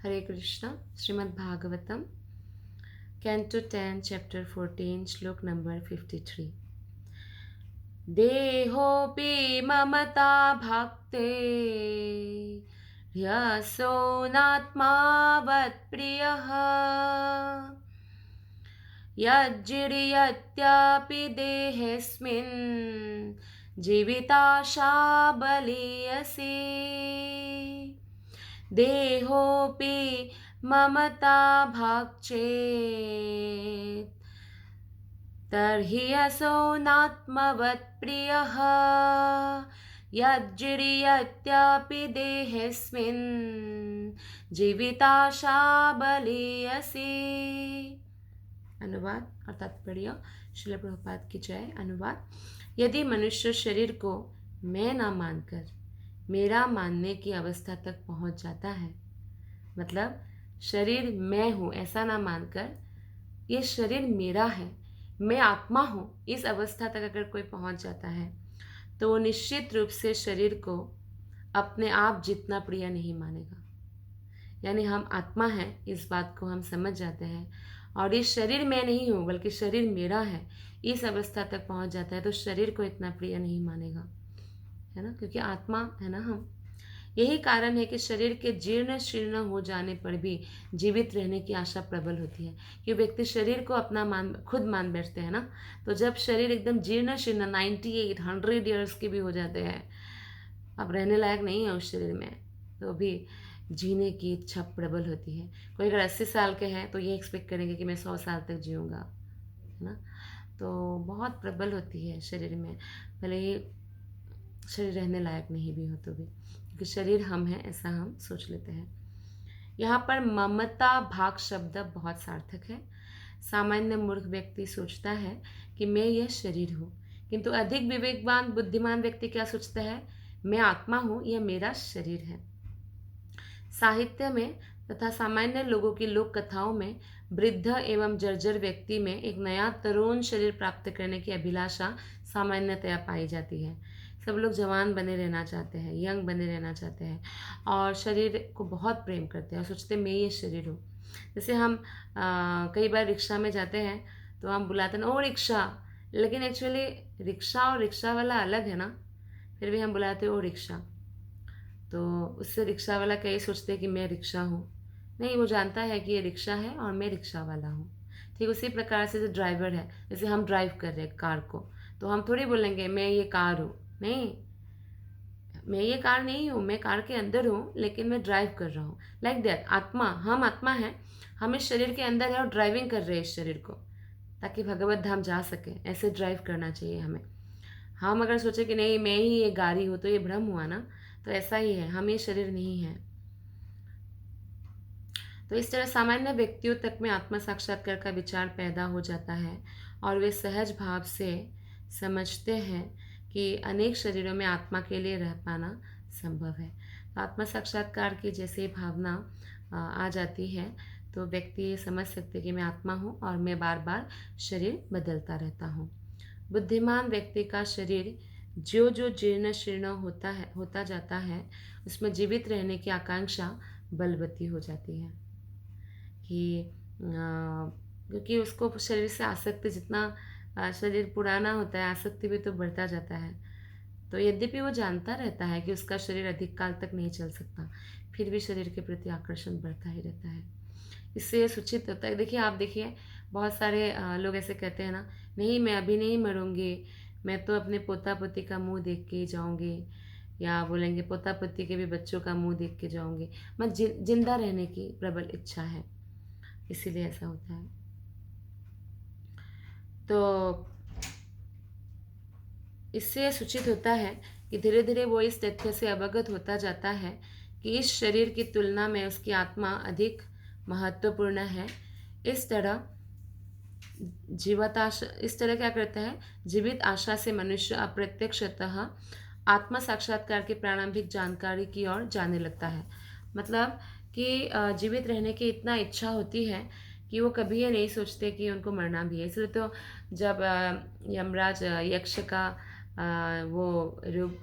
हरे Krishna. Shrimad Bhagavatam canto 10 chapter 14 श्लोक number 53। देहोऽपि ममता भक्ते ह्यसोनात्मावत्प्रियः यज्जिर्यत्यापि देहेऽस्मिन् जीविताशा बलीयसी। देहोऽपि ममता भाक् चेत् तर्हि असोनात्मवत्प्रियः यज्जिर्यत्यापि देहेऽस्मिन् जीविताशा बलीयसी। अनुवाद और तात्पर्य। श्रील प्रभुपाद की जय। अनुवाद। यदि मनुष्य शरीर को मैं ना मानकर मेरा मानने की अवस्था तक पहुंच जाता है, मतलब शरीर मैं हूँ ऐसा ना मानकर ये शरीर मेरा है, मैं आत्मा हूँ, इस अवस्था तक अगर कोई पहुंच जाता है तो वो निश्चित रूप से शरीर को अपने आप जितना प्रिय नहीं मानेगा। यानी हम आत्मा हैं, इस बात को हम समझ जाते हैं और ये शरीर मैं नहीं हूँ बल्कि शरीर मेरा है, इस अवस्था तक पहुंच जाता है तो शरीर को इतना प्रिय नहीं मानेगा, है ना, क्योंकि आत्मा है ना हम। यही कारण है कि शरीर के जीर्ण शीर्ण हो जाने पर भी जीवित रहने की आशा प्रबल होती है कि व्यक्ति शरीर को अपना खुद मान बैठते हैं ना। तो जब शरीर एकदम जीर्ण शीर्ण 98-100 ईयर्स के भी हो जाते हैं, अब रहने लायक नहीं है उस शरीर में, तो भी जीने की इच्छा प्रबल होती है। कोई अगर 80 साल के हैं तो ये एक्सपेक्ट करेंगे कि मैं 100 साल तक जीऊँगा, है ना। तो बहुत प्रबल होती है शरीर में, भले ही शरीर रहने लायक नहीं भी हो तो भी, क्योंकि शरीर हम हैं ऐसा हम सोच लेते हैं। यहाँ पर ममता भाग शब्द बहुत सार्थक है। सामान्य मूर्ख व्यक्ति सोचता है कि मैं यह शरीर हूँ, किंतु अधिक विवेकवान बुद्धिमान व्यक्ति क्या सोचता है, मैं आत्मा हूँ, यह मेरा शरीर है। साहित्य में तथा सामान्य लोगों की लोक कथाओं में वृद्ध एवं जर्जर व्यक्ति में एक नया तरुण शरीर प्राप्त करने की अभिलाषा सामान्यतया पाई जाती है। सब लोग जवान बने रहना चाहते हैं, यंग बने रहना चाहते हैं और शरीर को बहुत प्रेम करते हैं और सोचते हैं मैं ये शरीर हूँ। जैसे हम कई बार रिक्शा में जाते हैं तो हम बुलाते हैं ओ रिक्शा, लेकिन एक्चुअली रिक्शा और रिक्शा वाला अलग है ना, फिर भी हम बुलाते हैं ओ रिक्शा। तो उससे रिक्शा वाला क्या ये सोचते हैं कि मैं रिक्शा हूँ, नहीं, वो जानता है कि ये रिक्शा है और मैं रिक्शा वाला हूँ। ठीक उसी प्रकार से जो ड्राइवर है, जैसे हम ड्राइव कर रहे हैं कार को, तो हम थोड़ी बोलेंगे मैं ये कार हूँ, नहीं, मैं ये कार नहीं हूँ, मैं कार के अंदर हूँ लेकिन मैं ड्राइव कर रहा हूँ। लाइक दैट आत्मा, हम आत्मा हैं, हम इस शरीर के अंदर है और ड्राइविंग कर रहे हैं इस शरीर को ताकि भगवत धाम जा सके, ऐसे ड्राइव करना चाहिए हमें। हम अगर सोचे कि नहीं मैं ही ये गाड़ी हूँ तो ये भ्रम हुआ ना, तो ऐसा ही है, हम ये शरीर नहीं है। तो इस तरह सामान्य व्यक्तियों तक में आत्म साक्षात्कार का विचार पैदा हो जाता है और वे सहज भाव से समझते हैं कि अनेक शरीरों में आत्मा के लिए रह पाना संभव है। तो आत्म साक्षात्कार की जैसे भावना आ जाती है तो व्यक्ति ये समझ सकते कि मैं आत्मा हूँ और मैं बार बार शरीर बदलता रहता हूँ। बुद्धिमान व्यक्ति का शरीर जो जो जीर्ण शीर्ण होता जाता है, उसमें जीवित रहने की आकांक्षा बलवती हो जाती है कि क्योंकि उसको शरीर से आसक्ति, जितना शरीर पुराना होता है आसक्ति भी तो बढ़ता जाता है। तो यद्यपि वो जानता रहता है कि उसका शरीर अधिक काल तक नहीं चल सकता, फिर भी शरीर के प्रति आकर्षण बढ़ता ही रहता है। इससे ये सूचित होता है। देखिए, आप देखिए बहुत सारे लोग ऐसे कहते हैं ना, नहीं मैं अभी नहीं मरूंगी, मैं तो अपने पोता पोती का मुंह देख के ही जाऊंगी, या बोलेंगे पोता पोती के भी बच्चों का मुंह देख के जाऊंगी। मैं जिंदा रहने की प्रबल इच्छा है, इसीलिए ऐसा होता है। तो इससे सूचित होता है कि धीरे धीरे वो इस तथ्य से अवगत होता जाता है कि इस शरीर की तुलना में उसकी आत्मा अधिक महत्वपूर्ण है। इस तरह क्या करता है, जीवित आशा से मनुष्य अप्रत्यक्षतः आत्म साक्षात्कार की प्रारंभिक जानकारी की ओर जाने लगता है। मतलब कि जीवित रहने की इतना इच्छा होती है कि वो कभी ये नहीं सोचते कि उनको मरना भी है। इसलिए तो जब यमराज यक्ष का वो रूप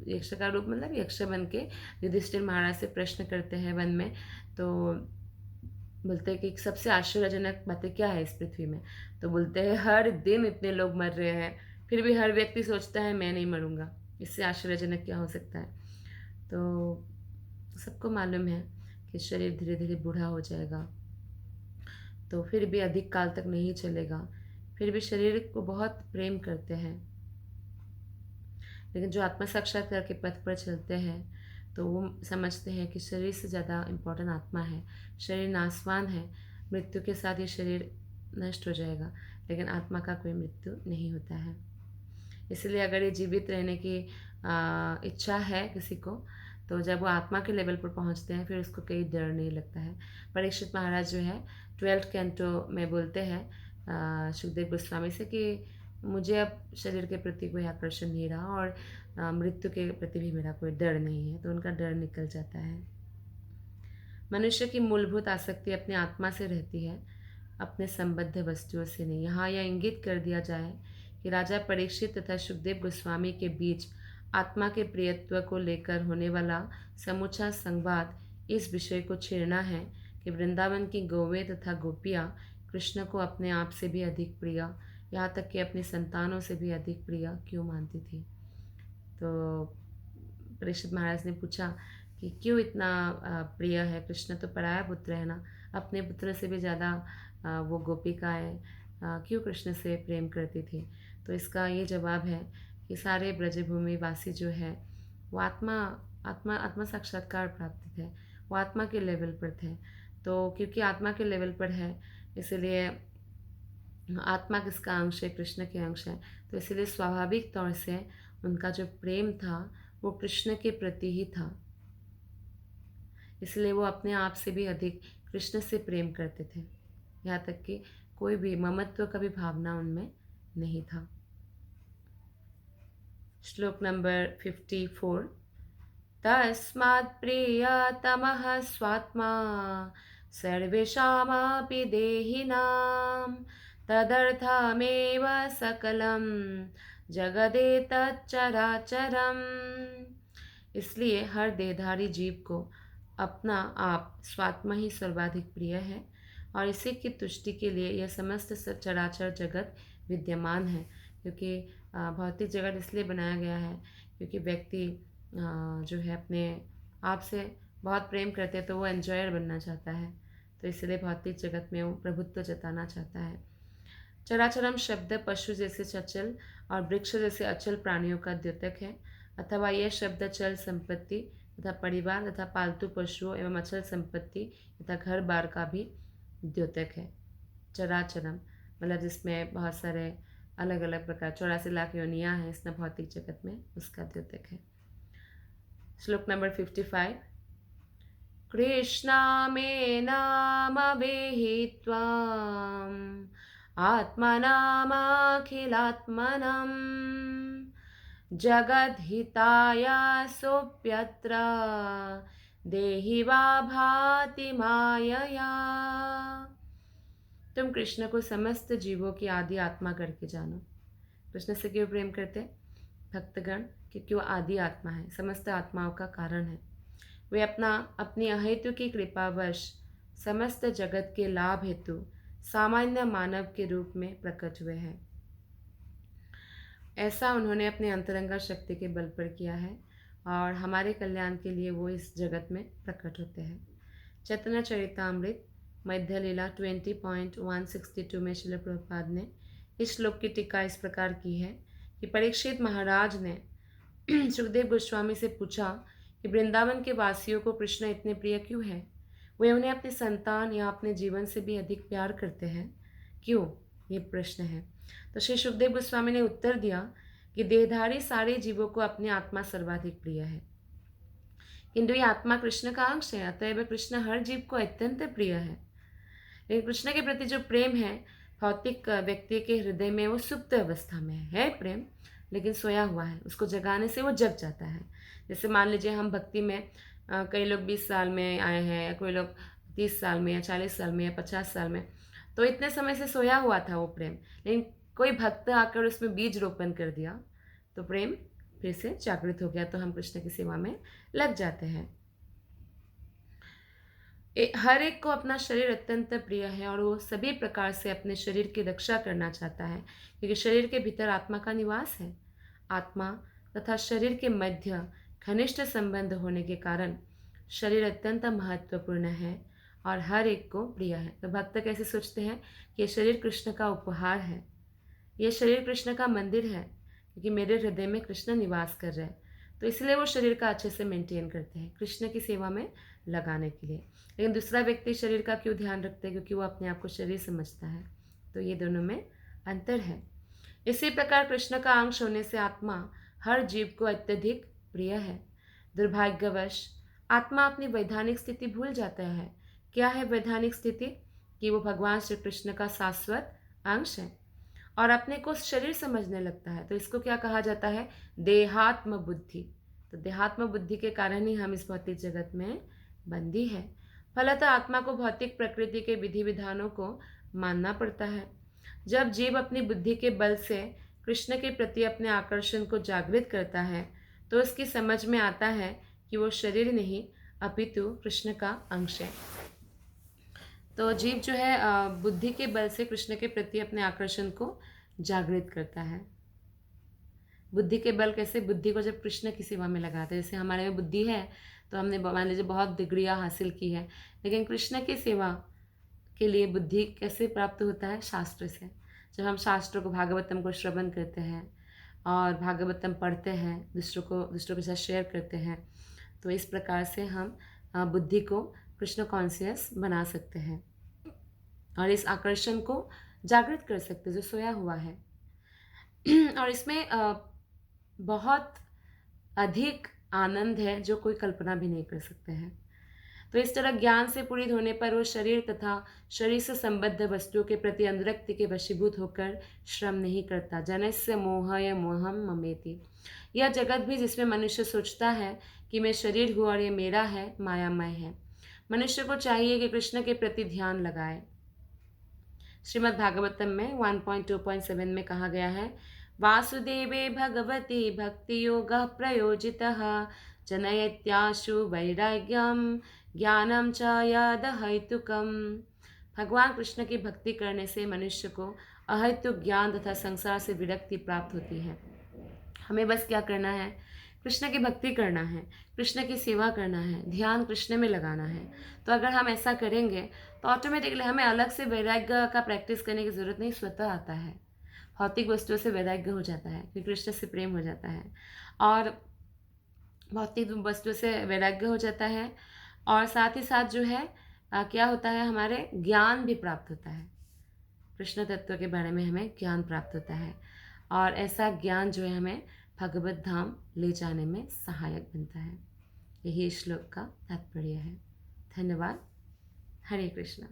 यक्ष का रूप मतलब यक्ष बन के युधिष्ठिर महाराज से प्रश्न करते हैं वन में। तो बोलते हैं कि सबसे आश्चर्यजनक बातें क्या है इस पृथ्वी में। तो बोलते हैं हर दिन इतने लोग मर रहे हैं, फिर भी हर व्यक्ति सोचता है मैं नहीं मरूंगा, इससे आश्चर्यजनक क्या हो सकता है। तो सबको मालूम है कि शरीर धीरे धीरे बूढ़ा हो जाएगा, तो फिर भी अधिक काल तक नहीं चलेगा। फिर भी शरीर को बहुत प्रेम करते हैं, लेकिन जो आत्मा साक्षात्कार के पथ पर चलते हैं तो वो समझते हैं कि शरीर से ज़्यादा इम्पोर्टेंट आत्मा है। शरीर नासवान है, मृत्यु के साथ ये शरीर नष्ट हो जाएगा, लेकिन आत्मा का कोई मृत्यु नहीं होता है। इसलिए अगर ये जीवित रहने की इच्छा है किसी को, तो जब वो आत्मा के लेवल पर पहुंचते हैं फिर उसको कोई डर नहीं लगता है। परीक्षित महाराज जो है 12th कैंटो में बोलते हैं सुखदेव गोस्वामी से कि मुझे अब शरीर के प्रति कोई आकर्षण नहीं रहा और मृत्यु के प्रति भी मेरा कोई डर नहीं है, तो उनका डर निकल जाता है। मनुष्य की मूलभूत आसक्ति अपनी आत्मा से रहती है, अपने संबद्ध वस्तुओं से नहीं। यहाँ यह इंगित कर दिया जाए कि राजा परीक्षित तथा सुखदेव गोस्वामी के बीच आत्मा के प्रियत्व को लेकर होने वाला समूचा संवाद इस विषय को छेड़ना है कि वृंदावन की गौवें तथा गोपियाँ कृष्ण को अपने आप से भी अधिक प्रिय, यहाँ तक कि अपनी संतानों से भी अधिक प्रिय क्यों मानती थी। तो परीक्षित महाराज ने पूछा कि क्यों इतना प्रिय है, कृष्ण तो पराया पुत्र है ना, अपने पुत्र से भी ज़्यादा वो गोपिकाएँ क्यों कृष्ण से प्रेम करती थी। तो इसका ये जवाब है कि सारे ब्रजभूमि वासी जो है वो आत्मा साक्षात्कार प्राप्त थे, वो आत्मा के लेवल पर थे। तो क्योंकि आत्मा के लेवल पर है, इसलिए आत्मा किसका अंश है, कृष्ण के अंश है, तो इसलिए स्वाभाविक तौर से उनका जो प्रेम था वो कृष्ण के प्रति ही था। इसलिए वो अपने आप से भी अधिक कृष्ण से प्रेम करते थे, यहाँ तक कि कोई भी ममत्व का भी भावना उनमें नहीं था। श्लोक नंबर 54। तस्मात् प्रियतमः स्वात्मा सर्वेषामपि देहिनां तदर्थमेव सकलं जगदेतच्चराचरम्। इसलिए हर देहधारी जीव को अपना आप स्वात्मा ही सर्वाधिक प्रिय है और इसी की तुष्टि के लिए यह समस्त चराचर जगत विद्यमान है। क्योंकि भौतिक जगत इसलिए बनाया गया है क्योंकि व्यक्ति जो है अपने आप से बहुत प्रेम करते हैं, तो वो एंजॉयर बनना चाहता है, तो इसलिए भौतिक जगत में वो प्रभुत्व जताना चाहता है। चराचरम शब्द पशु जैसे चंचल और वृक्ष जैसे अचल प्राणियों का द्योतक है, अथवा यह शब्द चल संपत्ति तथा परिवार तथा पालतू पशुओं एवं अचल संपत्ति तथा घर बार का भी द्योतक है। चराचरम मतलब जिसमें बहुत सारे अलग अलग प्रकार 84 लाख योनियाँ हैं इस भौतिक जगत में, उसका द्योतक है। श्लोक नंबर 55। कृष्णा मे नाम वेहित्वाम् आत्मनामाखिलात्मनम् जगद्हिताय सोऽप्यत्र देहि वा भाति मायया। तुम कृष्ण को समस्त जीवों की आदि आत्मा करके जानो। कृष्ण से क्यों प्रेम करते भक्तगण? क्योंकि वो आदि आत्मा है, समस्त आत्माओं का कारण है। वे अपनी अहेतु की कृपावश समस्त जगत के लाभ हेतु सामान्य मानव के रूप में प्रकट हुए हैं। ऐसा उन्होंने अपने अंतरंगा शक्ति के बल पर किया है और हमारे कल्याण के लिए वो इस जगत में प्रकट होते हैं। चैतन्य चरितामृत मध्य लीला 20.162 में श्रील प्रभुपाद ने इस श्लोक की टीका इस प्रकार की है कि परीक्षित महाराज ने सुखदेव गोस्वामी से पूछा कि वृंदावन के वासियों को कृष्ण इतने प्रिय क्यों है? वे उन्हें अपने संतान या अपने जीवन से भी अधिक प्यार करते हैं क्यों? ये प्रश्न है। तो श्री सुखदेव गोस्वामी ने उत्तर दिया कि देहधारी सारे जीवों को अपनी आत्मा सर्वाधिक प्रिय है, किंतु ये आत्मा कृष्ण का अंश है, अतएव कृष्ण हर जीव को अत्यंत प्रिय है। लेकिन कृष्ण के प्रति जो प्रेम है भौतिक व्यक्ति के हृदय में वो सुप्त अवस्था में है प्रेम, लेकिन सोया हुआ है, उसको जगाने से वो जग जाता है। जैसे मान लीजिए हम भक्ति में कई लोग 20 साल में आए हैं, या कोई लोग 30 साल में या 40 साल में या 50 साल में, तो इतने समय से सोया हुआ था वो प्रेम, लेकिन कोई भक्त आकर उसमें बीज रोपण कर दिया तो प्रेम फिर से जागृत हो गया तो हम कृष्ण की सेवा में लग जाते हैं। हर एक को अपना शरीर अत्यंत प्रिय है और वो सभी प्रकार से अपने शरीर की रक्षा करना चाहता है, क्योंकि शरीर के भीतर आत्मा का निवास है। आत्मा तथा शरीर के मध्य घनिष्ठ संबंध होने के कारण शरीर अत्यंत महत्वपूर्ण है और हर एक को प्रिय है। तो भक्त कैसे सोचते हैं कि ये शरीर कृष्ण का उपहार है, ये शरीर कृष्ण का मंदिर है, क्योंकि मेरे हृदय में कृष्ण निवास कर रहे हैं। तो इसलिए वो शरीर का अच्छे से मेंटेन करते हैं कृष्ण की सेवा में लगाने के लिए। लेकिन दूसरा व्यक्ति शरीर का क्यों ध्यान रखते हैं? क्योंकि वो अपने आप को शरीर समझता है। तो ये दोनों में अंतर है। इसी प्रकार कृष्ण का अंश होने से आत्मा हर जीव को अत्यधिक प्रिय है। दुर्भाग्यवश आत्मा अपनी वैधानिक स्थिति भूल जाता है। क्या है वैधानिक स्थिति? कि वो भगवान श्री कृष्ण का शाश्वत अंश है और अपने को शरीर समझने लगता है। तो इसको क्या कहा जाता है? देहात्म बुद्धि। तो देहात्म बुद्धि के कारण ही हम इस भौतिक जगत में बंदी है। फलतः आत्मा को भौतिक प्रकृति के विधि विधानों को मानना पड़ता है। जब जीव अपनी बुद्धि के बल से कृष्ण के प्रति अपने आकर्षण को जागृत करता है तो उसकी समझ में आता है कि वो शरीर नहीं अपितु कृष्ण का अंश है। तो जीव जो है बुद्धि के बल से कृष्ण के प्रति अपने आकर्षण को जागृत करता है। बुद्धि के बल कैसे? बुद्धि को जब कृष्ण की सेवा में लगाते हैं। जैसे हमारे में बुद्धि है तो हमने मान लीजिए बहुत डिग्रियाँ हासिल की है, लेकिन कृष्ण की सेवा के लिए बुद्धि कैसे प्राप्त होता है? शास्त्र से। जब हम शास्त्रों को, भागवतम को श्रवण करते हैं और भागवतम पढ़ते हैं, दूसरों के साथ शेयर करते हैं, तो इस प्रकार से हम बुद्धि को कृष्ण कॉन्शियस बना सकते हैं और इस आकर्षण को जागृत कर सकते हैं जो सोया हुआ है। और इसमें बहुत अधिक आनंद है जो कोई कल्पना भी नहीं कर सकते हैं। तो इस तरह ज्ञान से पूरित होने पर वो शरीर तथा शरीर से संबद्ध वस्तुओं के प्रति अनुरक्ति के वशीभूत होकर श्रम नहीं करता। जनस्य मोहय मोहम ममेति। यह जगत भी जिसमें मनुष्य सोचता है कि मैं शरीर हूँ और ये मेरा है, मायामय है। मनुष्य को चाहिए कि कृष्ण के प्रति ध्यान लगाए। श्रीमद् भागवतम में 1.2.7 में कहा गया है, वासुदेवे भगवती भक्ति योग प्रयोजितः जनयत्याशु वैराग्यम ज्ञानम च यदहैतुकम। भगवान कृष्ण की भक्ति करने से मनुष्य को अहैतुक ज्ञान तथा संसार से विरक्ति प्राप्त होती है। हमें बस क्या करना है? कृष्ण की भक्ति करना है, कृष्ण की सेवा करना है, ध्यान कृष्ण में लगाना है। तो अगर हम ऐसा करेंगे तो ऑटोमेटिकली हमें अलग से वैराग्य का प्रैक्टिस करने की ज़रूरत नहीं, स्वतः आता है। भौतिक वस्तुओं से वैराग्य हो जाता है, फिर कृष्ण से प्रेम हो जाता है और भौतिक वस्तुओं से वैराग्य हो जाता है और साथ ही साथ जो है क्या होता है, हमारे ज्ञान भी प्राप्त होता है। कृष्ण तत्व के बारे में हमें ज्ञान प्राप्त होता है और ऐसा ज्ञान जो है हमें भगवत धाम ले जाने में सहायक बनता है। यही श्लोक का तात्पर्य है। धन्यवाद। हरे कृष्णा।